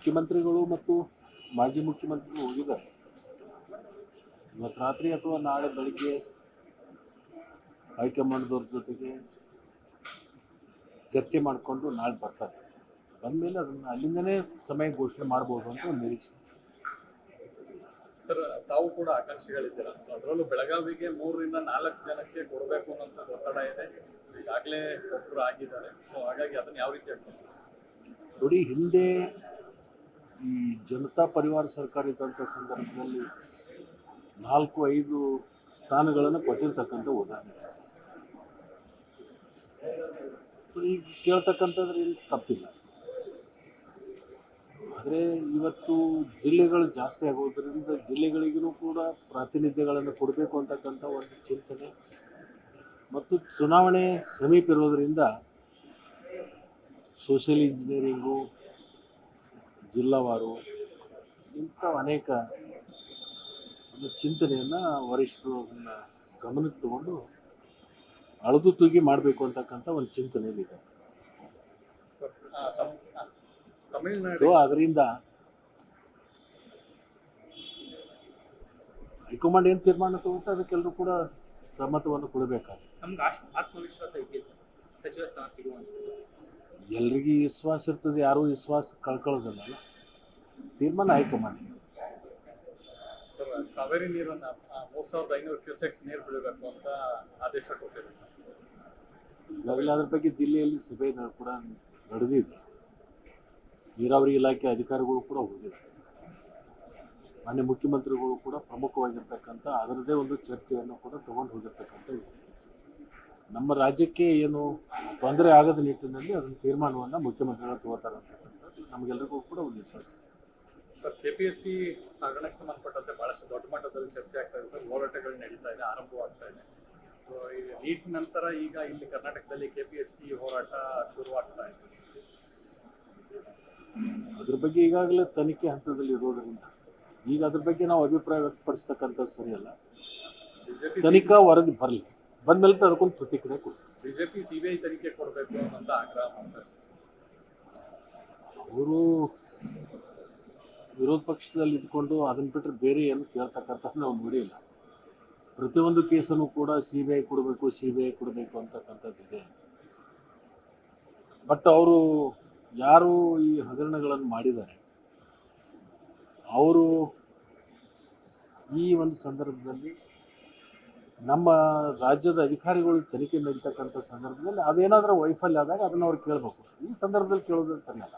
ಮುಖ್ಯಮಂತ್ರಿಗಳು ಮತ್ತು ಮಾಜಿ ಮುಖ್ಯಮಂತ್ರಿಗಳು ಹೋಗಿದ್ದಾರೆ. ಇವತ್ತು ರಾತ್ರಿ ಅಥವಾ ನಾಳೆ ಬೆಳಿಗ್ಗೆ ಹೈಕಮಾಂಡ್ದವ್ರ ಜೊತೆಗೆ ಚರ್ಚೆ ಮಾಡಿಕೊಂಡು ನಾಳೆ ಬರ್ತಾರೆ. ಬಂದಮೇಲೆ ಅದನ್ನು ಅಲ್ಲಿಂದನೇ ಸಮಯ ಘೋಷಣೆ ಮಾಡ್ಬೋದು ಅಂತ ಒಂದು ನಿರೀಕ್ಷೆ. ಸರ್, ತಾವು ಕೂಡ ಆಕಾಂಕ್ಷಿಗಳಿದ್ದೀರ. ಅದರಲ್ಲೂ ಬೆಳಗಾವಿಗೆ 3 ರಿಂದ 4 ಜನಕ್ಕೆ ಕೊಡಬೇಕು ಅನ್ನೋಂಥ ಒತ್ತಡ ಇದೆ. ಈಗಾಗಲೇ ಒಬ್ಬರು ಆಗಿದ್ದಾರೆ. ಸೊ ಹಾಗಾಗಿ ಅದನ್ನು ಯಾವ ರೀತಿ ಆಗ್ತದೆ ನೋಡಿ, ಹಿಂದೆ ಈ ಜನತಾ ಪರಿವಾರ ಸರ್ಕಾರ ಇದ್ದಂಥ ಸಂದರ್ಭದಲ್ಲಿ 4-5 ಸ್ಥಾನಗಳನ್ನು ಕೊಟ್ಟಿರ್ತಕ್ಕಂಥ ಉದಾಹರಣೆ. ಈಗ ಕೇಳ್ತಕ್ಕಂಥದ್ರೆ ಇಲ್ಲಿ ತಪ್ಪಿಲ್ಲ. ಆದರೆ ಇವತ್ತು ಜಿಲ್ಲೆಗಳು ಜಾಸ್ತಿ ಆಗೋದ್ರಿಂದ ಜಿಲ್ಲೆಗಳಿಗೂ ಕೂಡ ಪ್ರಾತಿನಿಧ್ಯಗಳನ್ನು ಕೊಡಬೇಕು ಅಂತಕ್ಕಂಥ ಒಂದು ಚಿಂತನೆ ಮತ್ತು ಚುನಾವಣೆ ಸಮೀಪ ಇರೋದರಿಂದ ಸೋಷಿಯಲ್ ಇಂಜಿನಿಯರಿಂಗು, ಜಿಲ್ಲಾವಾರು ಇಂಥ ಅನೇಕ ಒಂದು ಚಿಂತನೆಯನ್ನು ವರಿಷ್ಠರು ಅದನ್ನು ಗಮನಕ್ಕೆ ತಗೊಂಡು ಅಳದು ತೂಗಿ ಮಾಡಬೇಕು ಅಂತಕ್ಕಂಥ ಒಂದು ಚಿಂತನೆಯಲ್ಲಿದೆ. ಸೊ ಅದರಿಂದ ಹೈಕಮಾಂಡ್ ಏನು ತೀರ್ಮಾನ ತಗೊಂಡು ಅದಕ್ಕೆಲ್ಲರೂ ಕೂಡ ಸಮ್ಮತವನ್ನು ಕೊಡಬೇಕಾಗುತ್ತೆ. ನಮ್ಗೆ ಆತ್ಮವಿಶ್ವಾಸ ಐತಿ ಸಚಿವ ಸ್ಥಾನ ಸಿಗುವಂಥದ್ದು. ಎಲ್ರಿಗೂ ವಿಶ್ವಾಸ ಇರ್ತದೆ, ಯಾರೂ ವಿಶ್ವಾಸ ಕಳ್ಕೊಳ್ಳೋದಿಲ್ಲ. ತೀರ್ಮಾನ ಹೈಕಮಾಂಡ್. ಸರ್, ಕಾವೇರಿ ನೀರನ್ನು 3500 ಕ್ಯೂಸೆಕ್ಸ್ ನೀರು ಬಿಡಬೇಕು ಅಂತ ಆದೇಶ ಕೊಟ್ಟಿದ್ದಾರೆ. ಈಗಾಗಲೇ ಅದ್ರ ಬಗ್ಗೆ ದಿಲ್ಲಿಯಲ್ಲಿ ಸಭೆ ಕೂಡ ನಡೆದಿದೆ. ನೀರಾವರಿ ಇಲಾಖೆ ಅಧಿಕಾರಿಗಳು ಕೂಡ ಹೋಗಿದ್ದಾರೆ. ಮಾನ್ಯ ಮುಖ್ಯಮಂತ್ರಿಗಳು ಕೂಡ ಪ್ರಮುಖವಾಗಿರ್ತಕ್ಕಂಥ ಅದರದ್ದೇ ಒಂದು ಚರ್ಚೆಯನ್ನು ಕೂಡ ತಗೊಂಡು ಹೋಗಿರ್ತಕ್ಕಂಥ ಇದೆ. ನಮ್ಮ ರಾಜ್ಯಕ್ಕೆ ಏನು ತೊಂದರೆ ಆಗದ ನಿಟ್ಟಿನಲ್ಲಿ ಅದನ್ನು ತೀರ್ಮಾನವನ್ನು ಮುಖ್ಯಮಂತ್ರಿಗಳು ತಗೋತಾರೆ ಅಂತಕ್ಕಂಥದ್ದು ನಮಗೆಲ್ಲರಿಗೂ ಕೂಡ ಒಂದು ವಿಶ್ವಾಸ. ಸರ್, KPSC ಹಗರಣಕ್ಕೆ ಸಂಬಂಧಪಟ್ಟಂತೆ ಬಹಳಷ್ಟು ದೊಡ್ಡ ಮಟ್ಟದಲ್ಲಿ ಚರ್ಚೆ ಆಗ್ತಾ ಇದೆ ಸರ್. ಹೋರಾಟಗಳು ನಡೀತಾ ಇದೆ, ಆರಂಭವಾಗ್ತಾ ಇದೆ. ಸೊ ಈ ನೀಟ್ ನಂತರ ಈಗ ಇಲ್ಲಿ ಕರ್ನಾಟಕದಲ್ಲಿ KPSC ಹೋರಾಟ ಶುರುವಾಗ್ತಾ ಇದೆ. ಅದ್ರ ಬಗ್ಗೆ ಈಗಾಗಲೇ ತನಿಖೆ ಹಂತದಲ್ಲಿ ಇರೋದರಿಂದ ಈಗ ಅದ್ರ ಬಗ್ಗೆ ನಾವು ಅಭಿಪ್ರಾಯ ವ್ಯಕ್ತಪಡಿಸ್ತಕ್ಕಂಥದ್ದು ಸರಿಯಲ್ಲ. ತನಿಖಾ ವರದಿ ಬರಲಿ, ಬಂದ್ಮೇಲೆ ಅದಕ್ಕೊಂದು ಪ್ರತಿಕ್ರಿಯೆ ಕೊಡಿ. ಬಿಜೆಪಿ CBI ತನಿಖೆ ಕೊಡಬೇಕು ಅಂತ ಆಗ್ರಹ ಮಾಡ್ತಾರೆ. ಅವರು ವಿರೋಧ ಪಕ್ಷದಲ್ಲಿ ಇದ್ಕೊಂಡು ಅದನ್ನು ಬಿಟ್ಟರೆ ಬೇರೆ ಏನು ಕೇಳ್ತಕ್ಕಂಥ ನಾವು ನೋಡಿಲ್ಲ. ಪ್ರತಿಯೊಂದು ಕೇಸನ್ನು ಕೂಡ CBI ಕೊಡಬೇಕು ಅಂತಕ್ಕಂಥದ್ದಿದೆ. ಬಟ್ ಅವರು ಯಾರು ಈ ಹಗರಣಗಳನ್ನು ಮಾಡಿದ್ದಾರೆ ಅವರು ಈ ಒಂದು ಸಂದರ್ಭದಲ್ಲಿ ನಮ್ಮ ರಾಜ್ಯದ ಅಧಿಕಾರಿಗಳು ತನಿಖೆ ನಡೀತಕ್ಕಂಥ ಸಂದರ್ಭದಲ್ಲಿ ಅದೇನಾದರೂ ವೈಫಲ್ಯ ಆದಾಗ ಅದನ್ನು ಅವ್ರು ಕೇಳಬೇಕು. ಈ ಸಂದರ್ಭದಲ್ಲಿ ಕೇಳೋದು ಸರಿಯಲ್ಲ.